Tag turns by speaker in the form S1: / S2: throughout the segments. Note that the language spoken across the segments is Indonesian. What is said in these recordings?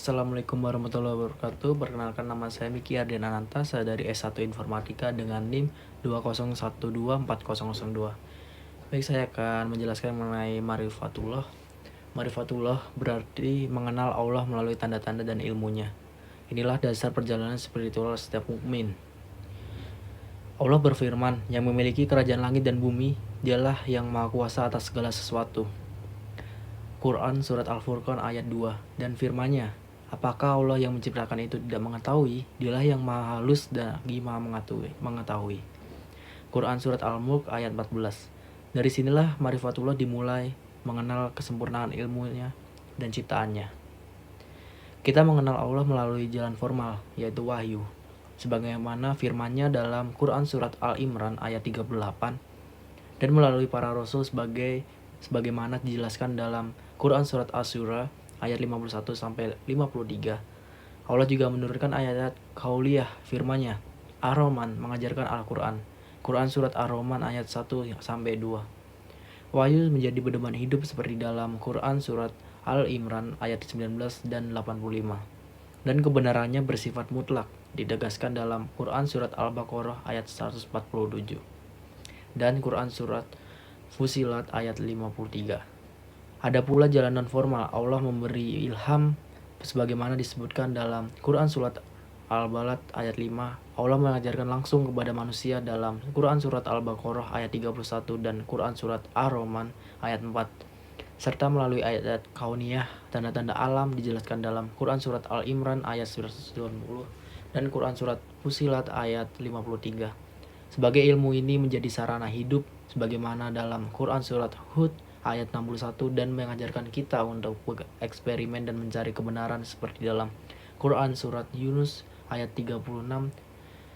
S1: Assalamualaikum warahmatullahi wabarakatuh. Perkenalkan, nama saya Miki Ardian Ananta. Saya dari S1 Informatika dengan NIM 20124002. Baik, saya akan menjelaskan mengenai Ma'rifatullah. Ma'rifatullah berarti mengenal Allah melalui tanda-tanda dan ilmunya. Inilah dasar perjalanan spiritual setiap mukmin. Allah berfirman, yang memiliki kerajaan langit dan bumi, dialah yang maha kuasa atas segala sesuatu. Quran Surat Al-Furqan ayat 2. Dan firman-Nya, apakah Allah yang menciptakan itu tidak mengetahui? Dialah yang maha halus dan maha mengetahui. Quran Surat Al-Mulk ayat 14. Dari sinilah Ma'rifatullah dimulai, mengenal kesempurnaan ilmunya dan ciptaannya. Kita mengenal Allah melalui jalan formal, yaitu wahyu. Sebagaimana firman-Nya dalam Quran Surat Al-Imran ayat 38, dan melalui para rasul sebagaimana dijelaskan dalam Quran Surat Asy-Syura ayat 51-53. Allah juga menurunkan ayat Qauliyah firman-Nya, Ar-Rahman mengajarkan Al-Quran. Quran Surat Ar-Rahman ayat 1-2. Wahyu menjadi pedoman hidup seperti dalam Quran Surat Al-Imran ayat 19 dan 85. Dan kebenarannya bersifat mutlak, ditegaskan dalam Quran Surat Al-Baqarah ayat 147. Dan Quran Surat Fussilat ayat 53. Ada pula jalan non-formal. Allah memberi ilham sebagaimana disebutkan dalam Quran Surat Al-Balad ayat 5. Allah mengajarkan langsung kepada manusia dalam Quran Surat Al-Baqarah ayat 31 dan Quran Surat Ar-Rahman ayat 4. Serta melalui ayat kauniyah, tanda-tanda alam dijelaskan dalam Quran Surat Al-Imran ayat 120 dan Quran Surat Fussilat ayat 53. Sebagai ilmu ini menjadi sarana hidup sebagaimana dalam Quran Surat Hud ayat 61 dan mengajarkan kita untuk bereksperimen dan mencari kebenaran seperti dalam Quran Surat Yunus ayat 36.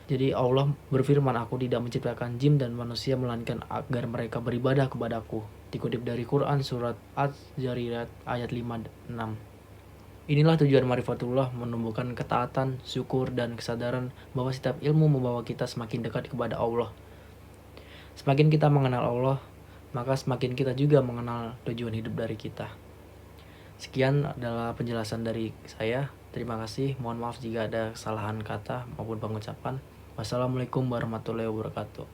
S1: Jadi Allah berfirman, aku tidak menciptakan jin dan manusia melainkan agar mereka beribadah kepadaku. Dikutip dari Quran Surat Az-Zariyat ayat 5-6. Inilah tujuan Ma'rifatullah, menumbuhkan ketaatan, syukur, dan kesadaran bahwa setiap ilmu membawa kita semakin dekat kepada Allah. Semakin kita mengenal Allah, maka semakin kita juga mengenal tujuan hidup dari kita. Sekian adalah penjelasan dari saya. Terima kasih. Mohon maaf jika ada kesalahan kata maupun pengucapan. Wassalamualaikum warahmatullahi wabarakatuh.